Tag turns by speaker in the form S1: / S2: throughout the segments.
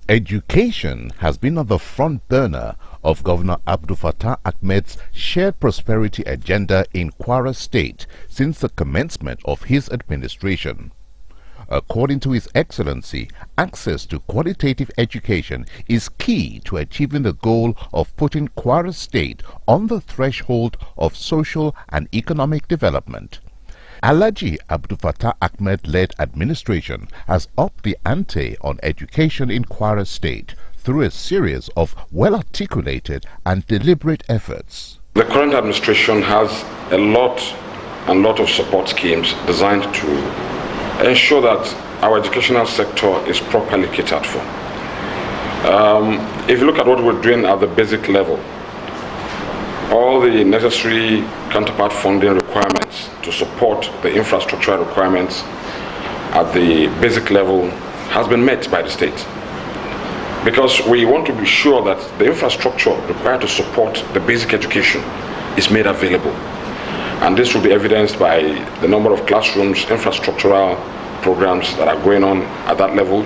S1: Education has been on the front burner of Governor Abdul Fattah Ahmed's shared prosperity agenda in Kwara State since the commencement of his administration. According to His Excellency, access to qualitative education is key to achieving the goal of putting Kwara State on the threshold of social and economic development. Alhaji Abdul Fattah Ahmed-led administration has upped the ante on education in Kwara State through a series of well-articulated and deliberate efforts.
S2: The current administration has a lot of support schemes designed to ensure that our educational sector is properly catered for. If you look at what we're doing at the basic level, all the necessary counterpart funding requirements to support the infrastructural requirements at the basic level has been met by the state. Because we want to be sure that the infrastructure required to support the basic education is made available. And this will be evidenced by the number of classrooms, infrastructural programs that are going on at that level,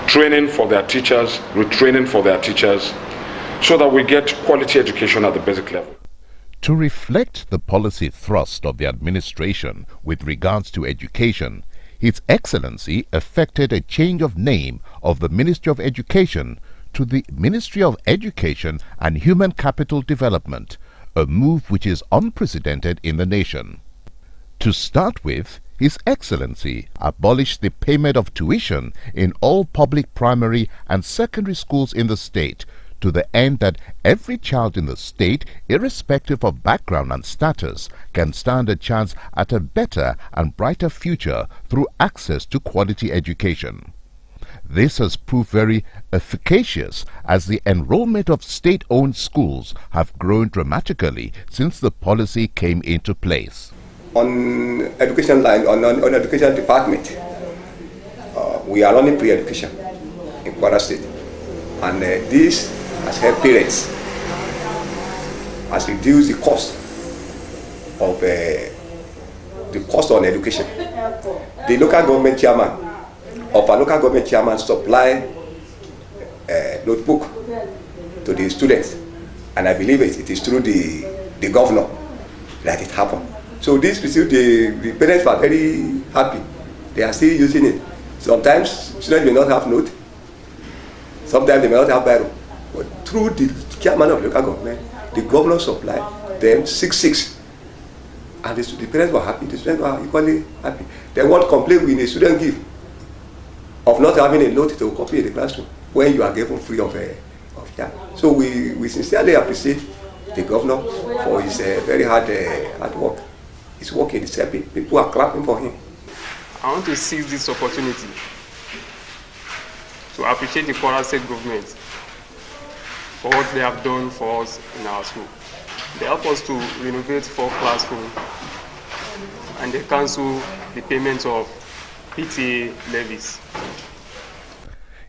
S2: training for their teachers, retraining for their teachers, so that we get quality education at the basic level.
S1: To reflect the policy thrust of the administration with regards to education, His Excellency effected a change of name of the Ministry of Education to the Ministry of Education and Human Capital Development, a move which is unprecedented in the nation. To start with, His Excellency abolished the payment of tuition in all public primary and secondary schools in the state, to the end that every child in the state, irrespective of background and status, can stand a chance at a better and brighter future through access to quality education. This has proved very efficacious, as the enrollment of state-owned schools have grown dramatically since the policy came into place.
S3: On education line, on education department, we are running pre-education in Kwara State, and this has helped parents, has reduced the cost of the cost on education. The local government chairman of our local government chairman supply notebook to the students, and I believe it is through the governor that it happened. So this, the parents were very happy. They are still using it. Sometimes students may not have note, sometimes they may not have Bible. But through the chairman of local government, the governor supplied them 6. And the parents were happy, the students were equally happy. Then what complaint will the student give of not having a note to copy in the classroom when you are given free of charge? So we sincerely appreciate the governor for his very hard work. His work is helping. People are clapping for him.
S4: I want to seize this opportunity to appreciate the Kwara State government for what they have done for us in our school. They help us to renovate 4 classrooms, and they cancel the payment of PTA levies.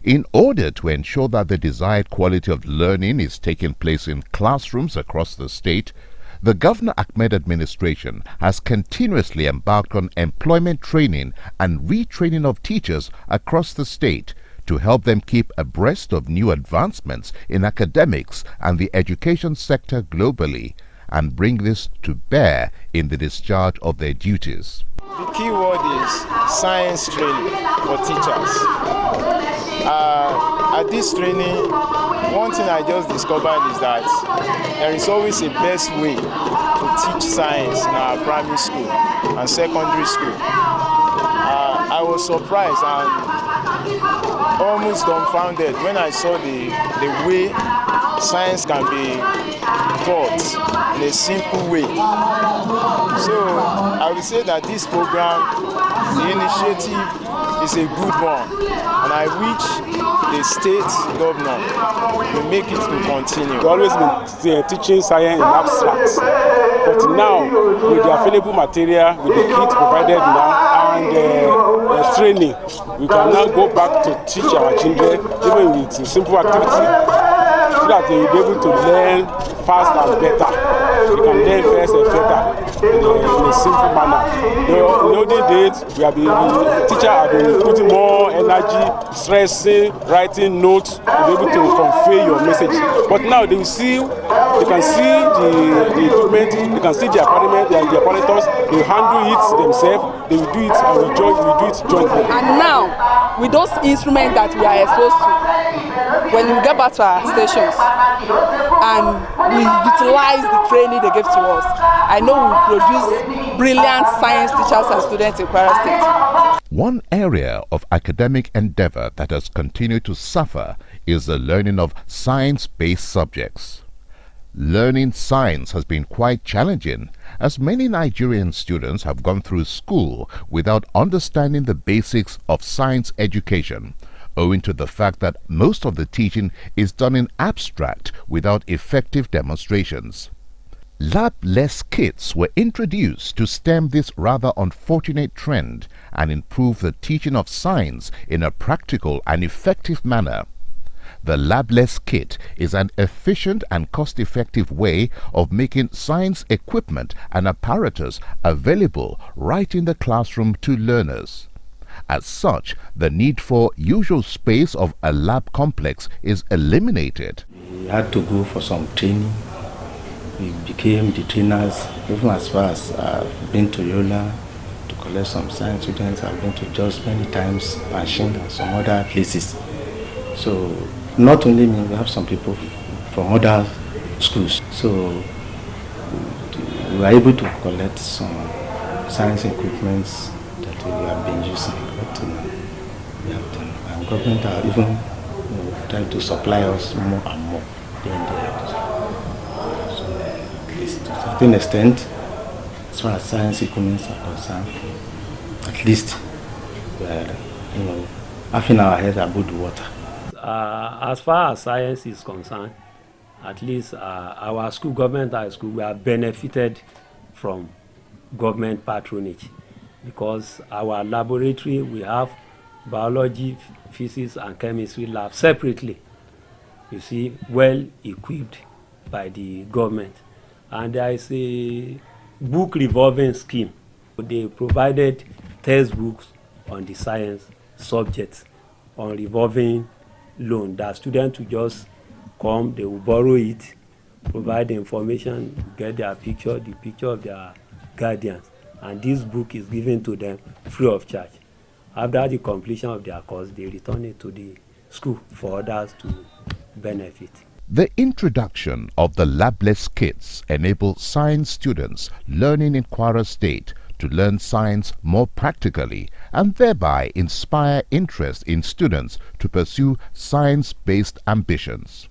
S1: In order to ensure that the desired quality of learning is taking place in classrooms across the state, the Governor Ahmed administration has continuously embarked on employment training and retraining of teachers across the state to help them keep abreast of new advancements in academics and the education sector globally, and bring this to bear in the discharge of their duties.
S5: The key word is science training for teachers. At this training, one thing I just discovered is that there is always a best way to teach science in our primary school and secondary school. I was surprised and almost dumbfounded when I saw the way science can be taught in a simple way. So I would say that this program, the initiative, is a good one, and I wish the state governor will make it to continue.
S6: We've always been teaching science in abstracts, but now with the available material, with the kit provided now, and training, we can now go back to teach our children, even with simple activity. so that they will be able to learn fast and better. They can learn first and better in a simple manner. In the olden days, teachers have been putting more energy, stressing, writing notes to be able to convey your message. But now they can see the equipment, they can see the apparatus, they handle it themselves, they will do it and we do it jointly.
S7: And now, with those instruments that we are exposed to, when we get back to our stations and we utilize the training they give to us, I know we produce brilliant science teachers and students in Kwara State.
S1: One area of academic endeavor that has continued to suffer is the learning of science-based subjects. Learning science has been quite challenging, as many Nigerian students have gone through school without understanding the basics of science education, owing to the fact that most of the teaching is done in abstract without effective demonstrations. Lab-less kits were introduced to stem this rather unfortunate trend and improve the teaching of science in a practical and effective manner. The Labless kit is an efficient and cost-effective way of making science equipment and apparatus available right in the classroom to learners. As such, the need for usual space of a lab complex is eliminated.
S8: We had to go for some training. We became the trainers, even as far as I've been to Yola to collect some science students. I've been to Jos many times, Panshin and some other places. So not only me, we have some people from other schools. So we were able to collect some science equipment that we have been using up to now. And government are even trying to supply us more and more here and there. So at least to a certain extent, as far as science equipment are concerned, at least we are, having our head above the water.
S9: As far as science is concerned, at least our school, government high school, we have benefited from government patronage, because our laboratory, we have biology, physics and chemistry labs separately, you see, well equipped by the government. And there is a book revolving scheme. They provided textbooks on the science subjects on revolving loan, that students will just come, they will borrow it, provide the information, get their picture, the picture of their guardians, and this book is given to them free of charge. After the completion of their course, they return it to the school for others to benefit.
S1: The introduction of the labless kits enables science students learning in Kwara State to learn science more practically and thereby inspire interest in students to pursue science-based ambitions.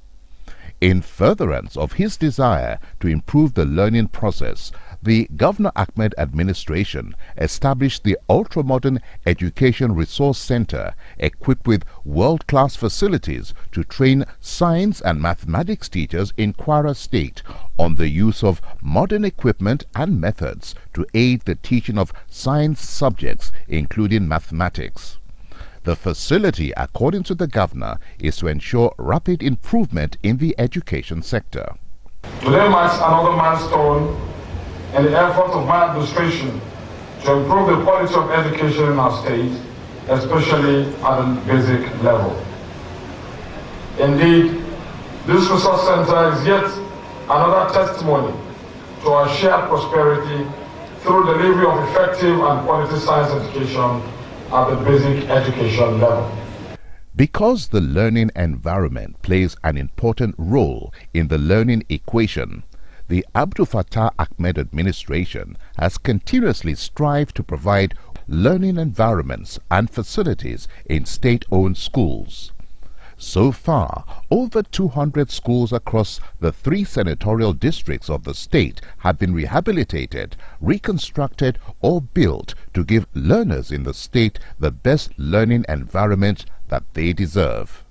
S1: In furtherance of his desire to improve the learning process, the Governor Ahmed administration established the ultra-modern Education Resource Center, equipped with world-class facilities to train science and mathematics teachers in Kwara State on the use of modern equipment and methods to aid the teaching of science subjects, including mathematics. The facility, according to the governor, is to ensure rapid improvement in the education sector.
S10: Today marks another milestone in the effort of my administration to improve the quality of education in our state, especially at the basic level. Indeed, this resource center is yet another testimony to our shared prosperity through delivery of effective and quality science education at the basic education level.
S1: Because the learning environment plays an important role in the learning equation, the Abdul Fattah Ahmed administration has continuously strived to provide learning environments and facilities in state-owned schools. So far, over 200 schools across the 3 senatorial districts of the state have been rehabilitated, reconstructed or built to give learners in the state the best learning environment that they deserve.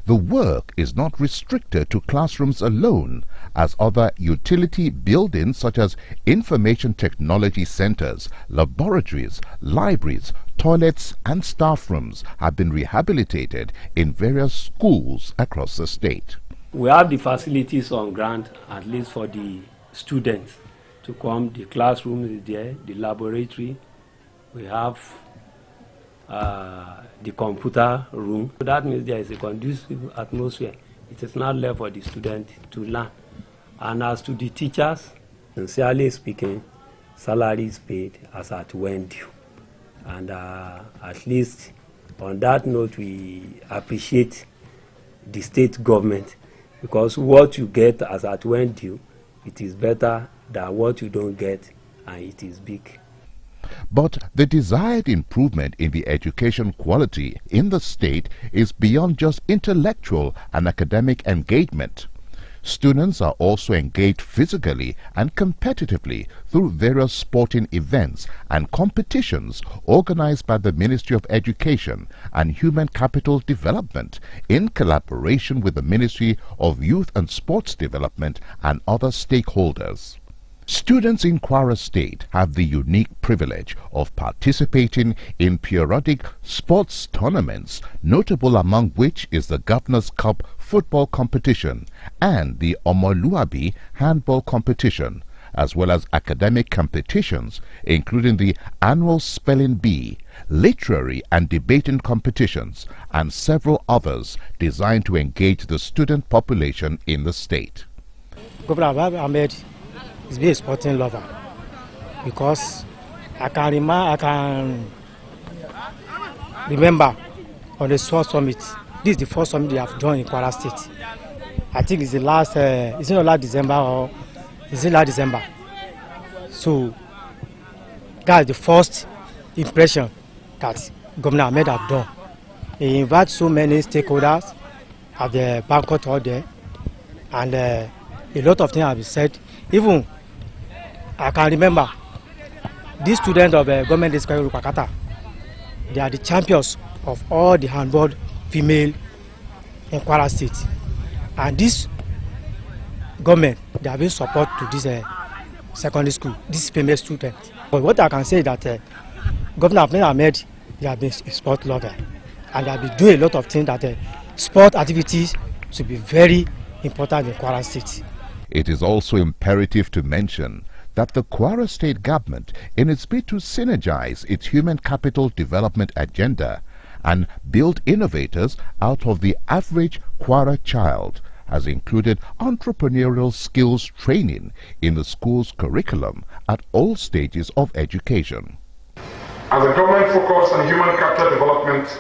S1: The work is not restricted to classrooms alone, as other utility buildings such as information technology centers, laboratories, libraries, toilets and staff rooms have been rehabilitated in various schools across the state.
S9: We have the facilities on ground, at least for the students to come. The classroom is there, the laboratory. We have the computer room. So that means there is a conducive atmosphere. It is not left for the student to learn. And as to the teachers, sincerely speaking, salary is paid as at when due. And at least on that note, we appreciate the state government, because what you get as at when due, it is better than what you don't get, and it is big.
S1: But the desired improvement in the education quality in the state is beyond just intellectual and academic engagement. Students are also engaged physically and competitively through various sporting events and competitions organized by the Ministry of Education and Human Capital Development in collaboration with the Ministry of Youth and Sports Development and other stakeholders. Students in Kwara State have the unique privilege of participating in periodic sports tournaments, notable among which is the Governor's Cup football competition and the Omoluabi handball competition, as well as academic competitions including the annual Spelling Bee, literary and debating competitions, and several others designed to engage the student population in the state.
S11: Governor Ahmed is being a sporting lover, because I can remember on the sports summit. This is the first summit they have done in Kwara State. I think it's the last, it's not last December, or is it last December? So that's the first impression that Governor Ahmed have done. He invites so many stakeholders at the banquet hall there, and a lot of things have been said. Even I can remember these students of government discipline Rupakata, they are the champions of all the handball female in Kwara State. And this government, they have been support to this secondary school, this female students. But what I can say is that Governor Ahmed, they have been a sport lover, and they have been doing a lot of things that sport activities should be very important in Kwara State.
S1: It is also imperative to mention that the Kwara State government, in its bid to synergize its human capital development agenda and build innovators out of the average Kwara child, has included entrepreneurial skills training in the school's curriculum at all stages of education.
S10: As a government focused on human capital development,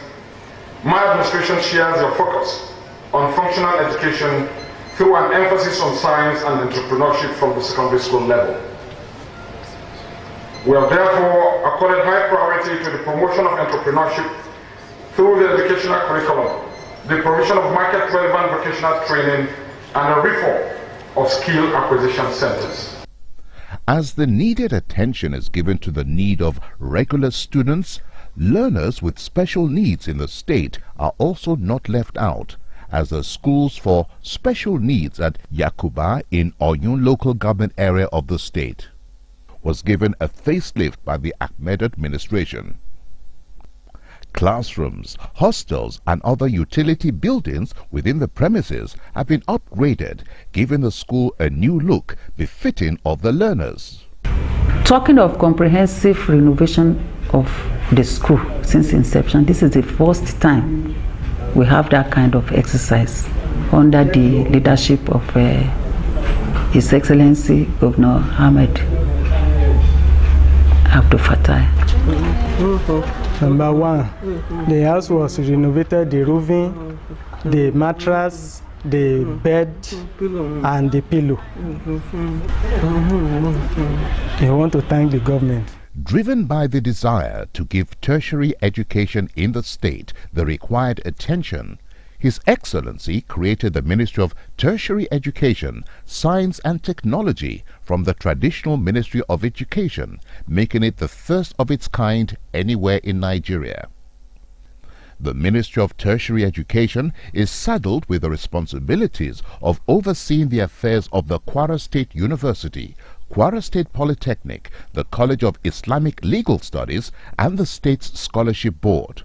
S10: my administration shares your focus on functional education through an emphasis on science and entrepreneurship from the secondary school level. We have therefore accorded high priority to the promotion of entrepreneurship through the educational curriculum, the provision of market-relevant vocational training, and a reform of skill acquisition centers.
S1: As the needed attention is given to the need of regular students, learners with special needs in the state are also not left out, as the schools for special needs at Yakuba in Oyun local government area of the state was given a facelift by the Ahmed administration. Classrooms, hostels and other utility buildings within the premises have been upgraded, giving the school a new look befitting of the learners.
S12: Talking of comprehensive renovation of the school since inception, this is the first time we have that kind of exercise under the leadership of His Excellency Governor Ahmed Abdul Fattah.
S11: Number one, the house was renovated, the roofing, the mattress, the bed, and the pillow. I want to thank the government.
S1: Driven by the desire to give tertiary education in the state the required attention, His Excellency created the Ministry of Tertiary Education, Science and Technology from the traditional Ministry of Education, making it the first of its kind anywhere in Nigeria. The Ministry of Tertiary Education is saddled with the responsibilities of overseeing the affairs of the Kwara State University, Kwara State Polytechnic, the College of Islamic Legal Studies, and the state's Scholarship Board.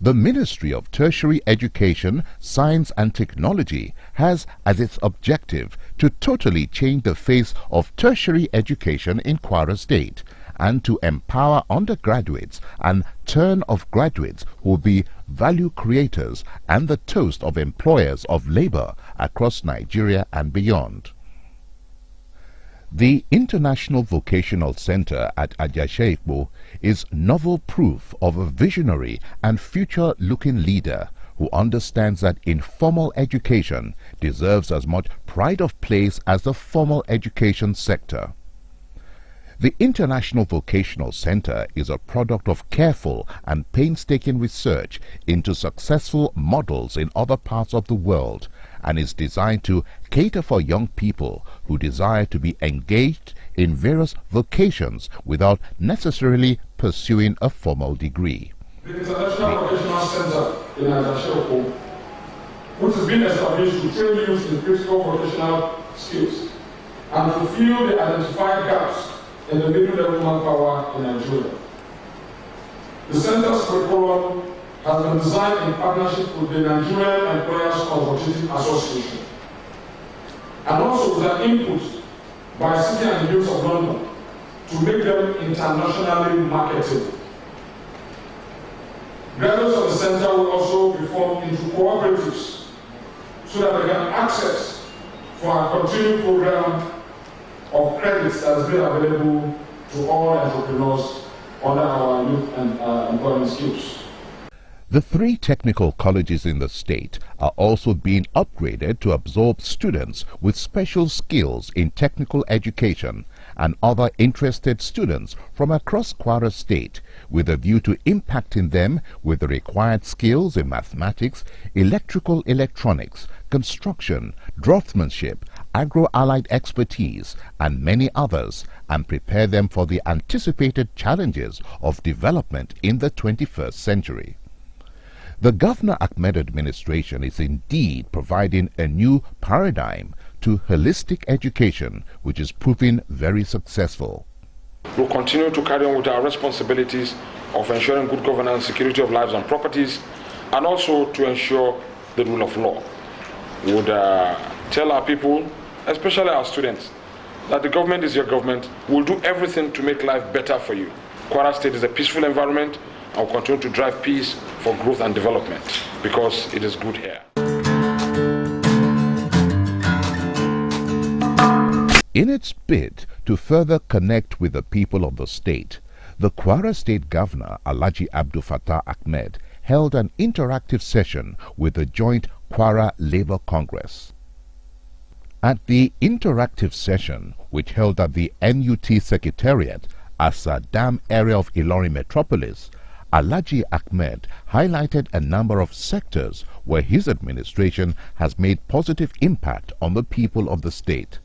S1: The Ministry of Tertiary Education, Science and Technology has as its objective to totally change the face of tertiary education in Kwara State and to empower undergraduates and turn of graduates who will be value creators and the toast of employers of labor across Nigeria and beyond. The International Vocational Center at Ajasheikpo is novel proof of a visionary and future-looking leader who understands that informal education deserves as much pride of place as the formal education sector. The International Vocational Center is a product of careful and painstaking research into successful models in other parts of the world and is designed to cater for young people who desire to be engaged in various vocations without necessarily pursuing a formal degree.
S10: The International Vocational Center in Ajasheikpo, which has been established to train youth in critical vocational skills and to fill the identified gaps in the middle-level manpower in Nigeria. The center's curriculum has been designed in partnership with the Nigerian Employers Consultative Association and also with an input by City and Guilds of London to make them internationally marketable. Graduates of the center will also be formed into cooperatives so that they can access for a continued program of credits that has been available to all entrepreneurs under our youth and employment schemes.
S1: The 3 technical colleges in the state are also being upgraded to absorb students with special skills in technical education and other interested students from across Kwara State with a view to impacting them with the required skills in mathematics, electrical electronics, construction, draftsmanship, agro-allied expertise, and many others, and prepare them for the anticipated challenges of development in the 21st century. The Governor Ahmed administration is indeed providing a new paradigm to holistic education, which is proving very successful.
S2: We'll continue to carry on with our responsibilities of ensuring good governance, security of lives and properties, and also to ensure the rule of law. We would tell our people, especially our students, that the government is your government. We'll do everything to make life better for you. Kwara State is a peaceful environment, and will continue to drive peace for growth and development because it is good here.
S1: In its bid to further connect with the people of the state, the Kwara State Governor Alhaji Abdul Fattah Ahmed held an interactive session with the joint Kwara Labour Congress. At the interactive session, which held at the NUT Secretariat, Asa Dam area of Ilorin Metropolis, Alhaji Ahmed highlighted a number of sectors where his administration has made positive impact on the people of the state.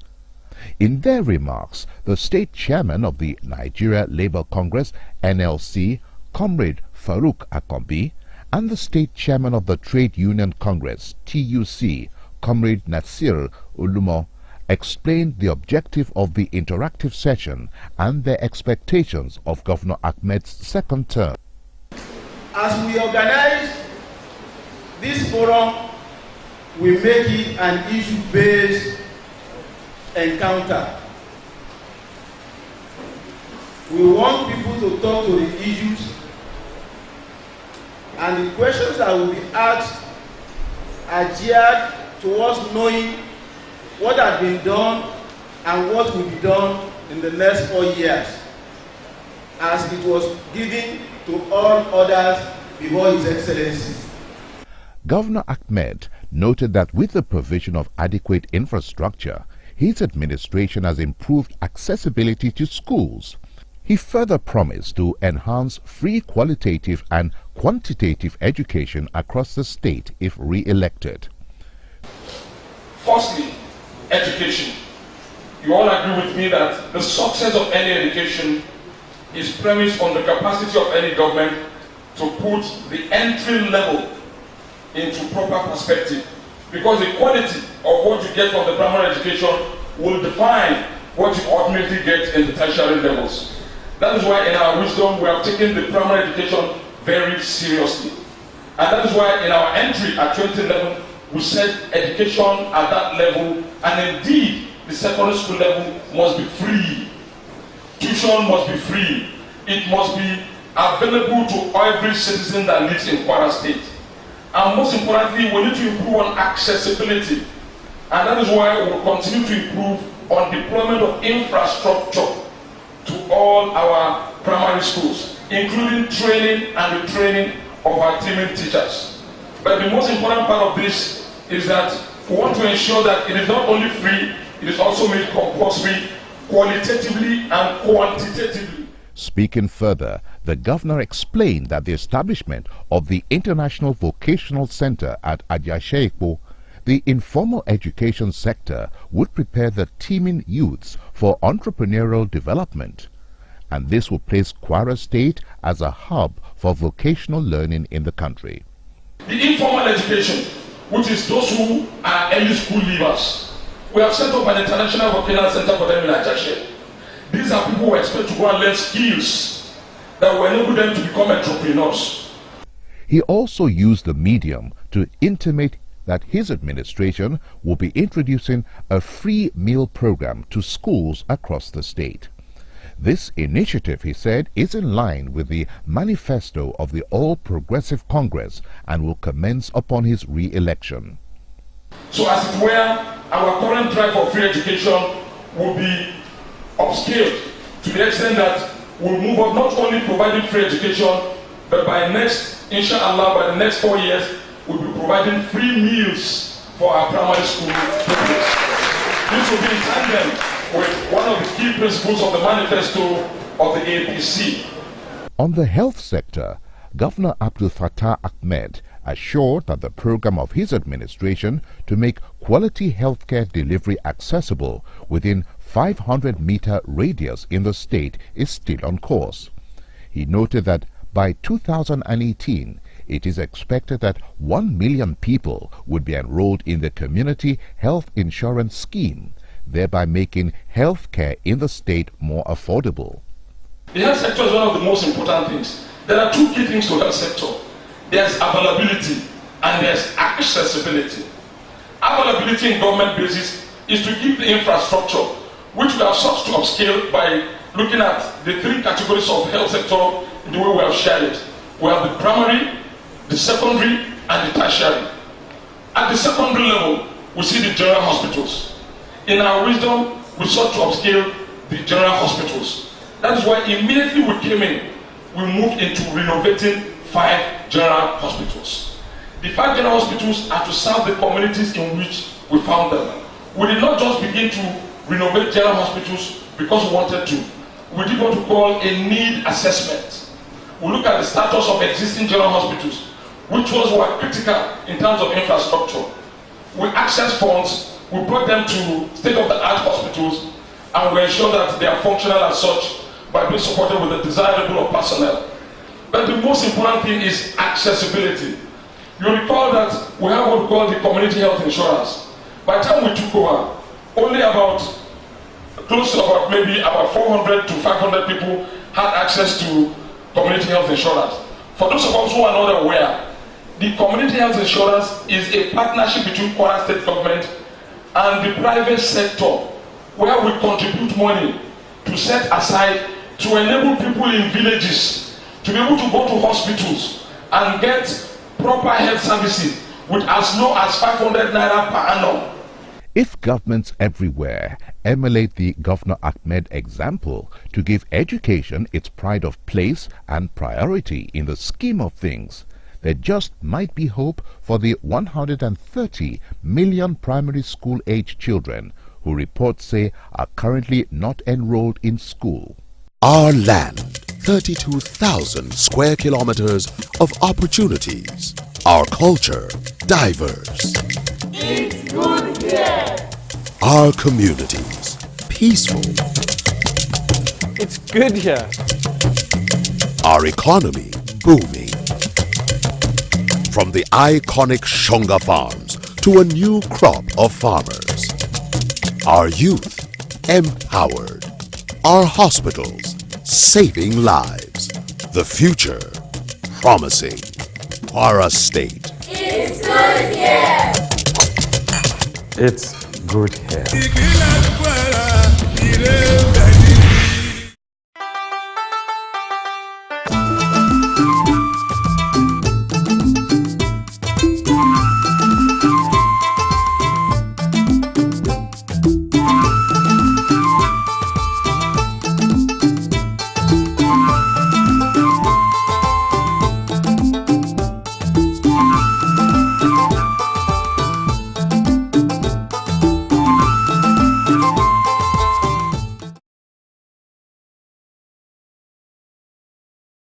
S1: In their remarks, the state chairman of the Nigeria Labour Congress, NLC, Comrade Farouk Akombi, and the state chairman of the Trade Union Congress, TUC, Comrade Nasir Ulumo, explained the objective of the interactive session and their expectations of Governor Ahmed's second term.
S13: As we organize this forum, we make it an issue-based encounter. We want people to talk to the issues, and the questions that will be asked are geared towards knowing what has been done and what will be done in the next 4 years, as it was given to all others before His Excellency.
S1: Governor Ahmed noted that with the provision of adequate infrastructure, his administration has improved accessibility to schools. He further promised to enhance free qualitative and quantitative education across the state if re-elected.
S10: Firstly, education. You all agree with me that the success of any education is premised on the capacity of any government to put the entry level into proper perspective, because the quality of what you get from the primary education will define what you ultimately get in the tertiary levels. That is why in our wisdom we have taken the primary education very seriously. And that is why in our entry at 2011, we said education at that level, and indeed the secondary school level must be free. Tuition must be free. It must be available to every citizen that lives in Kwara State. And most importantly, we need to improve on accessibility. And that is why we will continue to improve on deployment of infrastructure to all our primary schools, including training and the training of our teaming teachers. But the most important part of this is that we want to ensure that it is not only free, it is also made compulsory qualitatively and quantitatively.
S1: Speaking further, the governor explained that the establishment of the International Vocational Center at Ajasheikpo, the informal education sector, would prepare the teeming youths for entrepreneurial development. And this will place Kwara State as a hub for vocational learning in the country.
S10: The informal education, which is those who are early school leavers, we have set up an international vocational center for them in Ajashe. These are people who expect to go and learn skills that will enable them to become entrepreneurs.
S1: He also used the medium to intimate that his administration will be introducing a free meal program to schools across the state. This initiative, he said, is in line with the manifesto of the All Progressive Congress and will commence upon his re-election.
S10: So as it were, our current drive for free education will be upscaled to the extent that we'll move up not only providing free education, but by next, inshallah, by the next 4 years, we'll be providing free meals for our primary school pupils. This will be in tandem with one of the key principles of the manifesto of the APC.
S1: On the health sector, Governor Abdul Fattah Ahmed assured that the program of his administration to make quality healthcare delivery accessible within 500-meter radius in the state is still on course. He noted that by 2018, it is expected that 1 million people would be enrolled in the community health insurance scheme, thereby making health care in the state more affordable.
S10: The health sector is one of the most important things. There are two key things to the health sector. There's availability and there's accessibility. Availability in government basis is to give the infrastructure, which we have sought to upscale by looking at the three categories of health sector in the way we have shared it. We have the primary, the secondary, and the tertiary. At the secondary level, we see the general hospitals. In our wisdom, we sought to upscale the general hospitals. That is why immediately we came in, we moved into renovating 5 general hospitals. The 5 general hospitals are to serve the communities in which we found them. We did not just begin to renovate general hospitals because we wanted to. We did what we call a need assessment. We look at the status of existing general hospitals, which were critical in terms of infrastructure. We access funds, we brought them to state-of-the-art hospitals, and we ensure that they are functional as such by being supported with the desired level of personnel. But the most important thing is accessibility. You recall that we have what we call the community health insurance. By the time we took over, only close to about 400 to 500 people had access to community health insurance. For those of us who are not aware, the community health insurance is a partnership between Kwara State government and the private sector, where we contribute money to set aside to enable people in villages to be able to go to hospitals and get proper health services with as low as 500 naira per annum.
S1: If governments everywhere emulate the Governor Ahmed example to give education its pride of place and priority in the scheme of things, there just might be hope for the 130 million primary school-age children who reports say are currently not enrolled in school.
S14: Our land, 32,000 square kilometers of opportunities. Our culture, diverse.
S15: It's good here.
S14: Our communities, peaceful.
S16: It's good here.
S14: Our economy, booming. From the iconic Shonga farms to a new crop of farmers. Our youth, empowered. Our hospitals, saving lives. The future, promising. Kwara State.
S15: It's good here.
S17: It's good here.